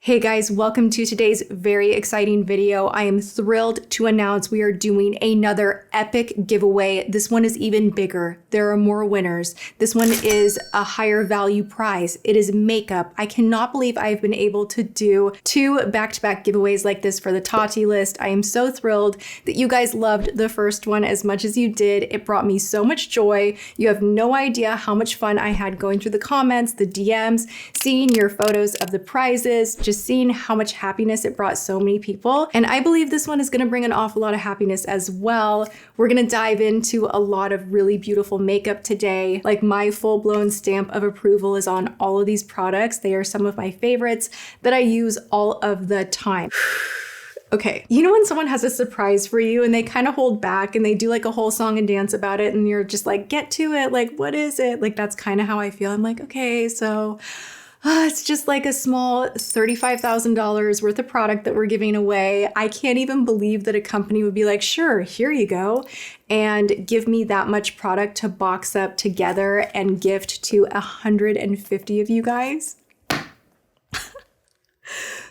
Hey guys, welcome to today's very exciting video. I am thrilled to announce we are doing another epic giveaway. This one is even bigger. There are more winners. This one is a higher value prize. It is makeup. I cannot believe I've been able to do two back-to-back giveaways like this for the Tati list. I am so thrilled that you guys loved the first one as much as you did. It brought me so much joy. You have no idea how much fun I had going through the comments, the DMs, seeing your photos of the prizes, just seeing how much happiness it brought so many people. And I believe this one is gonna bring an awful lot of happiness as well. We're gonna dive into a lot of really beautiful makeup today. Like, my full-blown stamp of approval is on all of these products. They are some of my favorites that I use all of the time. Okay, you know when someone has a surprise for you and they kind of hold back and they do like a whole song and dance about it and you're just like, get to it, like, what is it? Like, that's kind of how I feel. I'm like, okay, so it's just like a small $35,000 worth of product that we're giving away. I can't even believe that a company would be like, sure, here you go, and give me that much product to box up together and gift to 150 of you guys.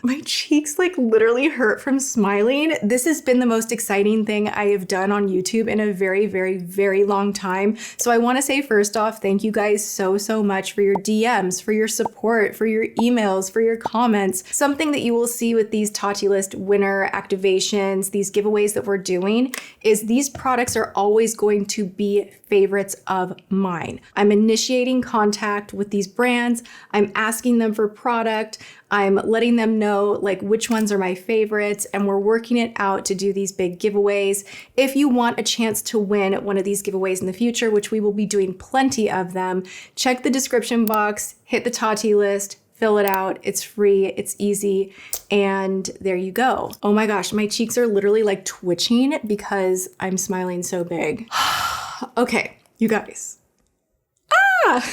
My cheeks like literally hurt from smiling. This has been the most exciting thing I have done on YouTube in a very, very, very long time. So I want to say first off, thank you guys so much for your DMs, for your support, for your emails, for your comments. Something that you will see with these Tati List winner activations, these giveaways that we're doing, is these products are always going to be favorites of mine. I'm initiating contact with these brands. I'm asking them for product. I'm letting them know like which ones are my favorites, and we're working it out to do these big giveaways. If you want a chance to win one of these giveaways in the future, which we will be doing plenty of them, check the description box, hit the Tati list, fill it out. It's free, it's easy, and there you go. Oh my gosh, my cheeks are literally like twitching because I'm smiling so big. Okay, you guys.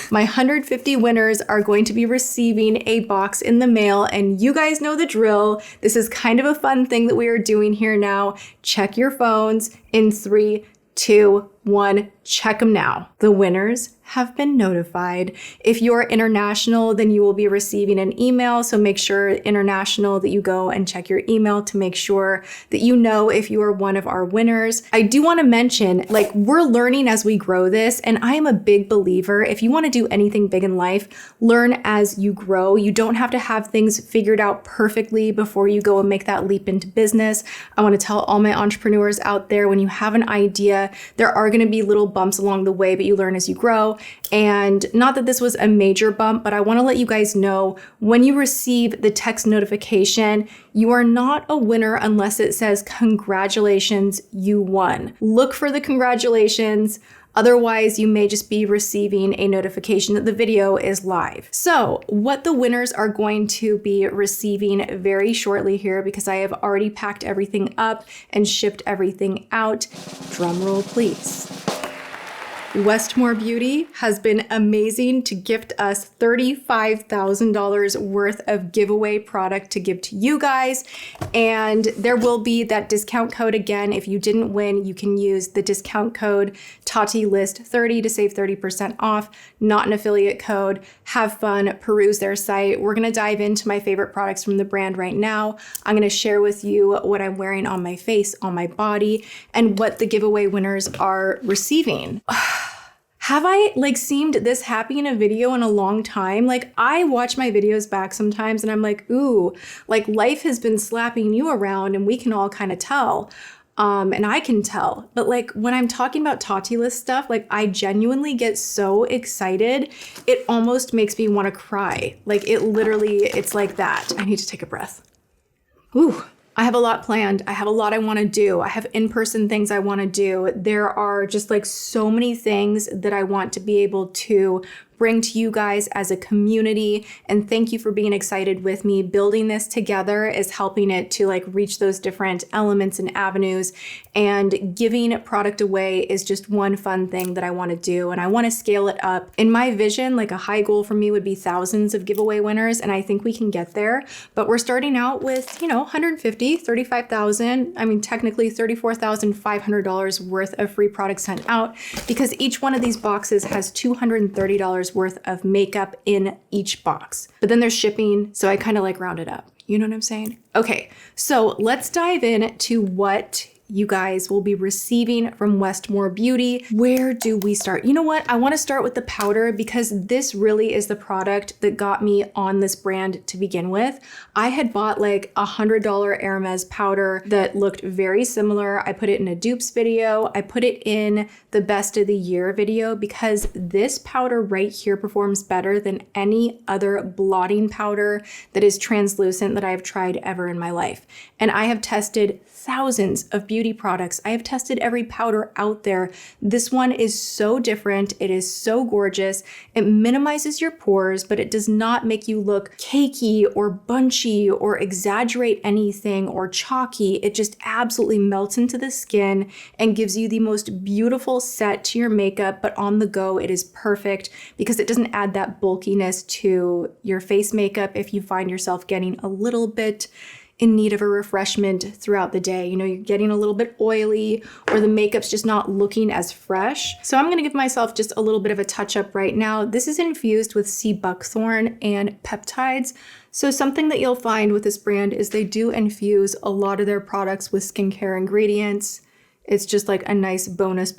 My 150 winners are going to be receiving a box in the mail, and you guys know the drill. This is kind of a fun thing that we are doing here now. Check your phones in 3, 2, 1, check them now. The winners have been notified. If you're international, then you will be receiving an email. So make sure international that you go and check your email to make sure that you know if you are one of our winners. I do want to mention, like, we're learning as we grow this, and I am a big believer. If you want to do anything big in life, learn as you grow. You don't have to have things figured out perfectly before you go and make that leap into business. I want to tell all my entrepreneurs out there, when you have an idea, there are going to be little bumps along the way, but you learn as you grow. And not that this was a major bump, but I want to let you guys know, when you receive the text notification, you are not a winner unless it says, congratulations, you won. Look for the congratulations. Otherwise, you may just be receiving a notification that the video is live. So what the winners are going to be receiving very shortly here, because I have already packed everything up and shipped everything out. Drum roll, please. Westmore Beauty has been amazing to gift us $35,000 worth of giveaway product to give to you guys. And there will be that discount code again. If you didn't win, you can use the discount code TatiList30 to save 30% off, not an affiliate code. Have fun, peruse their site. We're gonna dive into my favorite products from the brand right now. I'm gonna share with you what I'm wearing on my face, on my body, and what the giveaway winners are receiving. Have I like seemed this happy in a video in a long time? Like, I watch my videos back sometimes and I'm like, ooh, like life has been slapping you around, and we can all kind of tell. And I can tell, but like when I'm talking about Tati List stuff, like I genuinely get so excited. It almost makes me want to cry. Like, it literally, it's like that. I need to take a breath. Ooh. I have a lot planned. I have a lot I want to do. I have in-person things I want to do. There are just like so many things that I want to be able to bring to you guys as a community. And thank you for being excited with me. Building this together is helping it to like reach those different elements and avenues. And giving product away is just one fun thing that I want to do. And I want to scale it up. In my vision, like a high goal for me would be thousands of giveaway winners. And I think we can get there. But we're starting out with, you know, 150, 35,000. I mean, technically $34,500 worth of free products sent out, because each one of these boxes has $230 $100 worth of makeup in each box. But then there's shipping, so I kind of like round it up. You know what I'm saying? Okay, so let's dive in to what you guys will be receiving from Westmore Beauty. Where do we start? You know what? I want to start with the powder because this really is the product that got me on this brand to begin with. I had bought like $100 Hermes powder that looked very similar. I put it in a dupes video. I put it in the best of the year video because this powder right here performs better than any other blotting powder that is translucent that I have tried ever in my life. And I have tested thousands of beauty products. I have tested every powder out there. This one is so different. It is so gorgeous. It minimizes your pores, but it does not make you look cakey or bunchy or exaggerate anything or chalky. It just absolutely melts into the skin and gives you the most beautiful set to your makeup, but on the go, it is perfect because it doesn't add that bulkiness to your face makeup if you find yourself getting a little bit in need of a refreshment throughout the day. You know, you're getting a little bit oily or the makeup's just not looking as fresh. So I'm gonna give myself just a little bit of a touch up right now. This is infused with sea buckthorn and peptides. So something that you'll find with this brand is they do infuse a lot of their products with skincare ingredients. It's just like a nice bonus.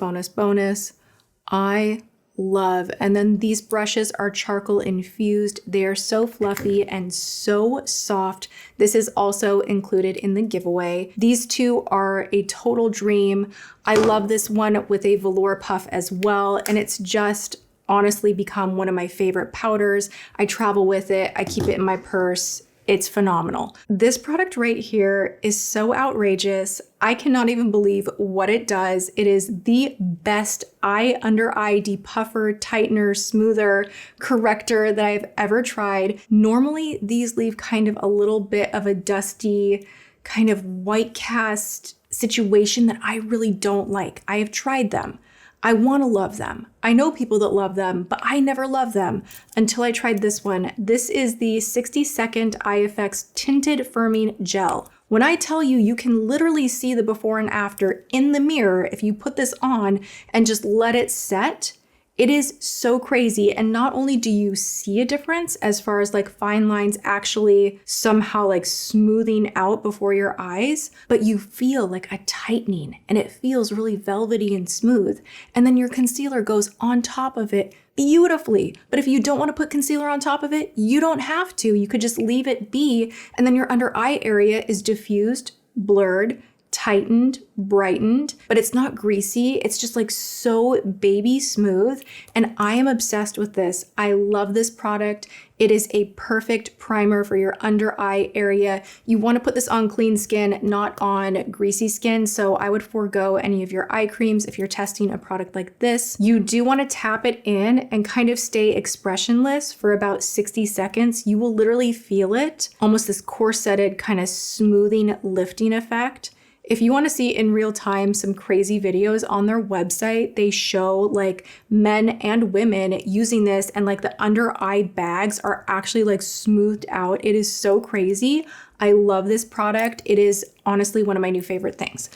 I love. And then these brushes are charcoal infused. They are so fluffy and so soft. This is also included in the giveaway. These two are a total dream. I love this one with a velour puff as well. And it's just honestly become one of my favorite powders. I travel with it. I keep it in my purse. It's phenomenal. This product right here is so outrageous. I cannot even believe what it does. It is the best eye under eye depuffer, tightener, smoother, corrector that I've ever tried. Normally, these leave kind of a little bit of a dusty, kind of white cast situation that I really don't like. I have tried them. I want to love them. I know people that love them, but I never loved them until I tried this one. This is the 60-second Eye Effects Tinted Firming Gel. When I tell you, you can literally see the before and after in the mirror if you put this on and just let it set. It is so crazy. And not only do you see a difference as far as like fine lines actually somehow like smoothing out before your eyes, but you feel like a tightening and it feels really velvety and smooth. And then your concealer goes on top of it beautifully. But if you don't want to put concealer on top of it, you don't have to. You could just leave it be. And then your under eye area is diffused, blurred, tightened, brightened, but it's not greasy. It's just like so baby smooth. And I am obsessed with this. I love this product. It is a perfect primer for your under eye area. You want to put this on clean skin, not on greasy skin. So I would forego any of your eye creams if you're testing a product like this. You do want to tap it in and kind of stay expressionless for about 60 seconds. You will literally feel it, almost this corseted kind of smoothing, lifting effect. If you want to see in real time some crazy videos on their website, they show like men and women using this and like the under eye bags are actually like smoothed out. It is so crazy. I love this product. It is honestly one of my new favorite things.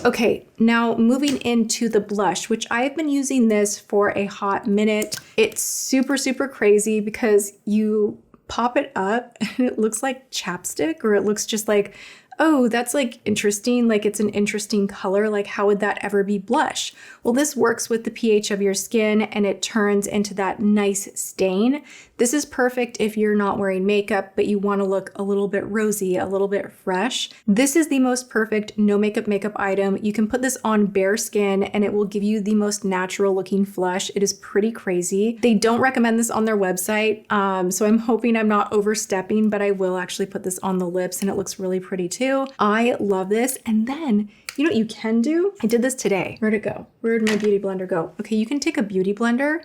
Okay, now moving into the blush, which I've been using this for a hot minute. It's super crazy because you pop it up and it looks like chapstick, or it looks just like, oh, that's like interesting. Like it's an interesting color. Like how would that ever be blush? Well, this works with the pH of your skin and it turns into that nice stain. This is perfect if you're not wearing makeup, but you want to look a little bit rosy, a little bit fresh. This is the most perfect no makeup item. You can put this on bare skin and it will give you the most natural looking flush. It is pretty crazy. They don't recommend this on their website. So I'm hoping I'm not overstepping, but I will actually put this on the lips and it looks really pretty too. I love this. And then you know what you can do? I did this today. Where'd it go? Where'd my beauty blender go? Okay, you can take a beauty blender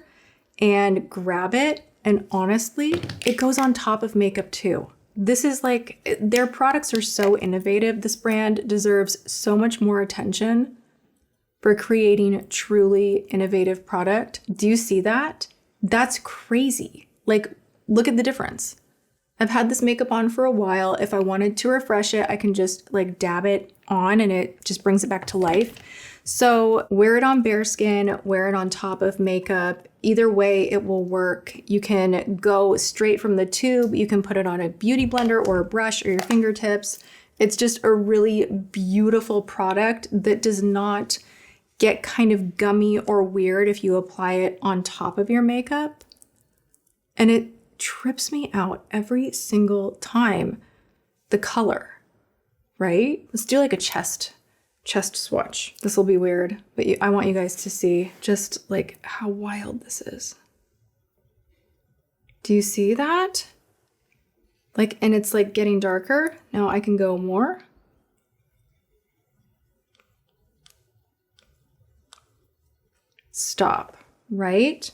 and grab it. And honestly, it goes on top of makeup too. This is like, their products are so innovative. This brand deserves so much more attention for creating truly innovative product. Do you see that? That's crazy. Like, look at the difference. I've had this makeup on for a while. If I wanted to refresh it, I can just like dab it on and it just brings it back to life. So wear it on bare skin, wear it on top of makeup. Either way, it will work. You can go straight from the tube. You can put it on a beauty blender or a brush or your fingertips. It's just a really beautiful product that does not get kind of gummy or weird if you apply it on top of your makeup. And it trips me out every single time. The color, right? Let's do like a chest swatch. This will be weird, but I want you guys to see just like how wild this is. Do you see that? Like, and it's like getting darker. Now I can go more. Stop, right?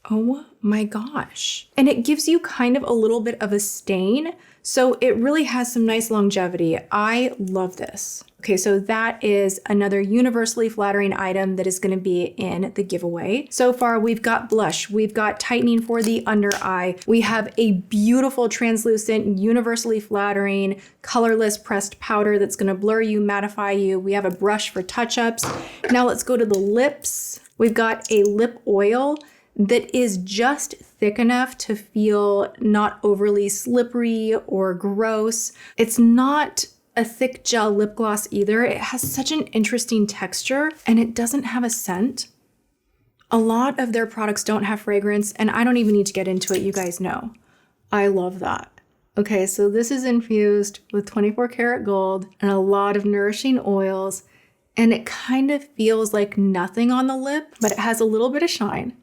Oh my gosh. And it gives you kind of a little bit of a stain. So it really has some nice longevity. I love this. Okay, so that is another universally flattering item that is gonna be in the giveaway. So far, we've got blush, we've got tightening for the under eye, we have a beautiful translucent, universally flattering, colorless pressed powder that's gonna blur you, mattify you. We have a brush for touch-ups. Now let's go to the lips. We've got a lip oil that is just thick enough to feel not overly slippery or gross. It's not a thick gel lip gloss either. It has such an interesting texture and it doesn't have a scent. A lot of their products don't have fragrance and I don't even need to get into it. You guys know. I love that. Okay, so this is infused with 24 karat gold and a lot of nourishing oils, and it kind of feels like nothing on the lip, but it has a little bit of shine.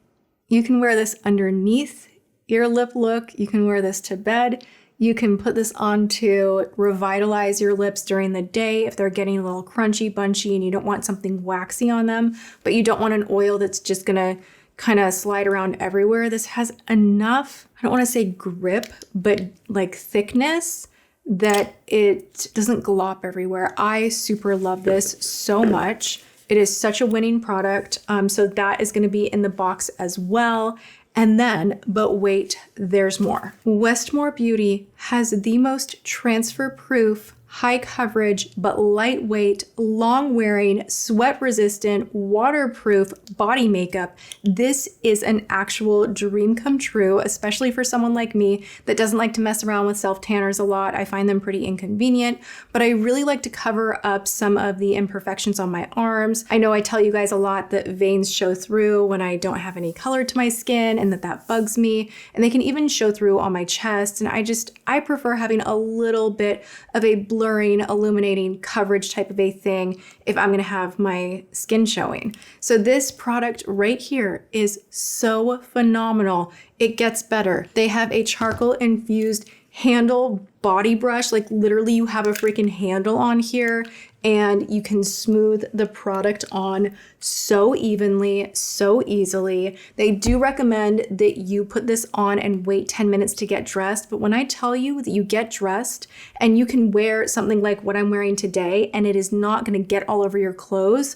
You can wear this underneath your lip look. You can wear this to bed. You can put this on to revitalize your lips during the day if they're getting a little crunchy, bunchy, and you don't want something waxy on them, but you don't want an oil that's just gonna kind of slide around everywhere. This has enough, I don't want to say grip, but like thickness that it doesn't glop everywhere. I super love this so much. It is such a winning product. So that is going to be in the box as well. And then, but wait, there's more. Westmore Beauty has the most transfer-proof, high coverage, but lightweight, long-wearing, sweat-resistant, waterproof body makeup. This is an actual dream come true, especially for someone like me that doesn't like to mess around with self-tanners a lot. I find them pretty inconvenient, but I really like to cover up some of the imperfections on my arms. I know I tell you guys a lot that veins show through when I don't have any color to my skin and that bugs me, and they can even show through on my chest, and I prefer having a little bit of a blurring, illuminating coverage type of a thing if I'm gonna have my skin showing. So this product right here is so phenomenal. It gets better. They have a charcoal-infused handle body brush. Like literally you have a freaking handle on here and you can smooth the product on so evenly, so easily. They do recommend that you put this on and wait 10 minutes to get dressed. But when I tell you that you get dressed and you can wear something like what I'm wearing today and it is not gonna get all over your clothes,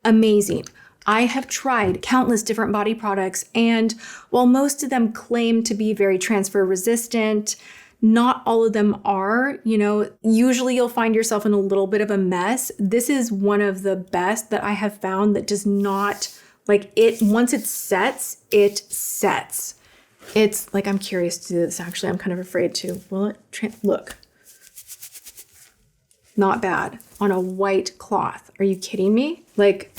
amazing. I have tried countless different body products, and while most of them claim to be very transfer resistant, not all of them are. You know, usually you'll find yourself in a little bit of a mess. This is one of the best that I have found that does not, like it, once it sets, it sets. It's like, I'm curious to do this actually. I'm kind of afraid to. Will it, look. Not bad. On a white cloth. Are you kidding me? Like,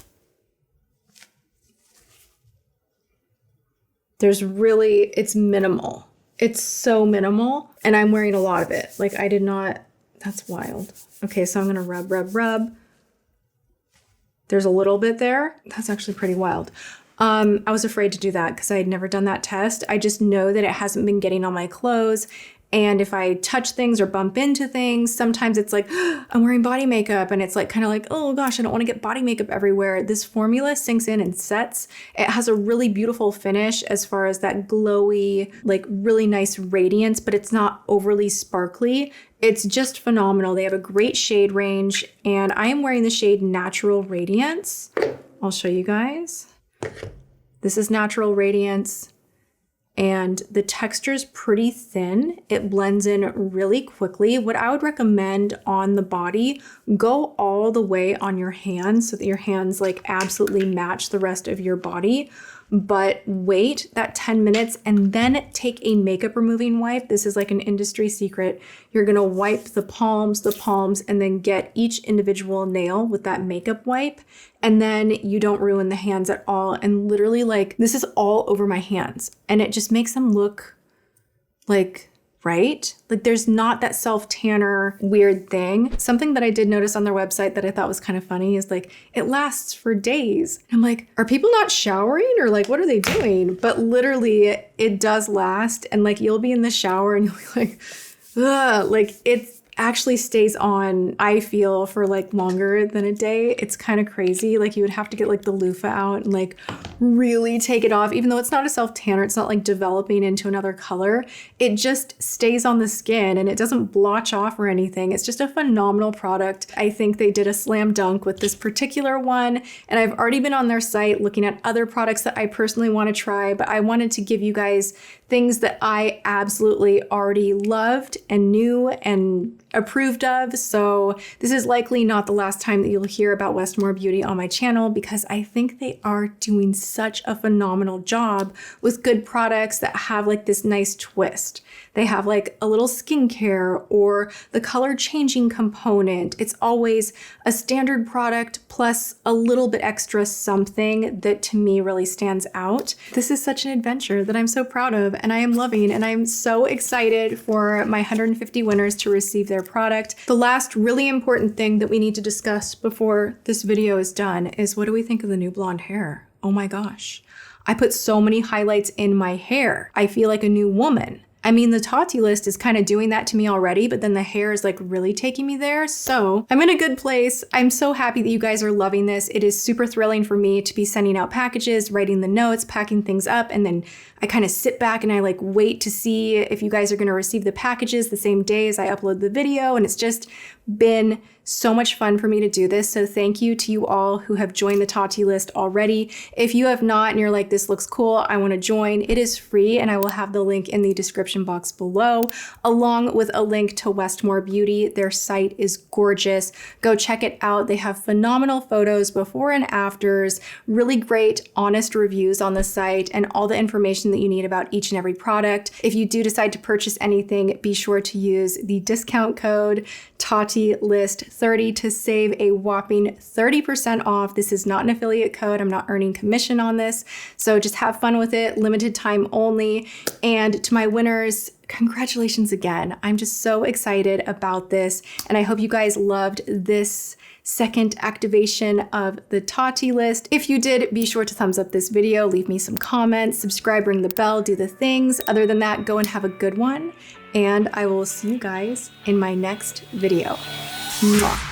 there's really, it's minimal. It's so minimal, and I'm wearing a lot of it. Like I did not, that's wild. Okay, so I'm gonna rub. There's a little bit there. That's actually pretty wild. I was afraid to do that because I had never done that test. I just know that it hasn't been getting on my clothes. And if I touch things or bump into things, sometimes it's like, I'm wearing body makeup. And it's like, kind of like, oh gosh, I don't want to get body makeup everywhere. This formula sinks in and sets. It has a really beautiful finish as far as that glowy, like really nice radiance, but it's not overly sparkly. It's just phenomenal. They have a great shade range, and I am wearing the shade Natural Radiance. I'll show you guys. This is Natural Radiance. and the texture is pretty thin. It blends in really quickly. What I would recommend on the body, go all the way on your hands so that your hands like absolutely match the rest of your body. But wait that 10 minutes and then take a makeup removing wipe. This is like an industry secret. You're gonna wipe the palms, and then get each individual nail with that makeup wipe. And then you don't ruin the hands at all. And literally like, this is all over my hands and it just makes them look like, right? Like there's not that self-tanner weird thing. Something that I did notice on their website that I thought was kind of funny is like, it lasts for days. I'm like, are people not showering or like, what are they doing? But literally it does last. And like, you'll be in the shower and you'll be like, ugh, like it actually stays on, I feel, for like longer than a day. It's kind of crazy. Like you would have to get like the loofah out and like really take it off, even though it's not a self-tanner, it's not like developing into another color. It just stays on the skin and it doesn't blotch off or anything. It's just a phenomenal product. I think they did a slam dunk with this particular one. And I've already been on their site looking at other products that I personally want to try, but I wanted to give you guys things that I absolutely already loved and knew and approved of. So this is likely not the last time that you'll hear about Westmore Beauty on my channel because I think they are doing such a phenomenal job with good products that have like this nice twist. They have like a little skincare or the color changing component. It's always a standard product plus a little bit extra something that to me really stands out. This is such an adventure that I'm so proud of and I am loving, and I'm so excited for my 150 winners to receive their product. The last really important thing that we need to discuss before this video is done is, what do we think of the new blonde hair? Oh my gosh. I put so many highlights in my hair. I feel like a new woman. I mean, the Tati list is kind of doing that to me already, but then the hair is like really taking me there. So I'm in a good place. I'm so happy that you guys are loving this. It is super thrilling for me to be sending out packages, writing the notes, packing things up, and then I kind of sit back and I like wait to see if you guys are going to receive the packages the same day as I upload the video. And it's just been so much fun for me to do this. So thank you to you all who have joined the Tati list already. If you have not and you're like, this looks cool, I want to join, it is free and I will have the link in the description box below, along with a link to Westmore Beauty. Their site is gorgeous. Go check it out. They have phenomenal photos before and afters, really great honest reviews on the site, and all the information that you need about each and every product. If you do decide to purchase anything, be sure to use the discount code TatiList30 to save a whopping 30% off. This is not an affiliate code. I'm not earning commission on this. So just have fun with it, limited time only. And to my winners, congratulations again. I'm just so excited about this. And I hope you guys loved this second activation of the Tati list. If you did, be sure to thumbs up this video, leave me some comments, subscribe, ring the bell, do the things. Other than that, go and have a good one. And I will see you guys in my next video. Mwah.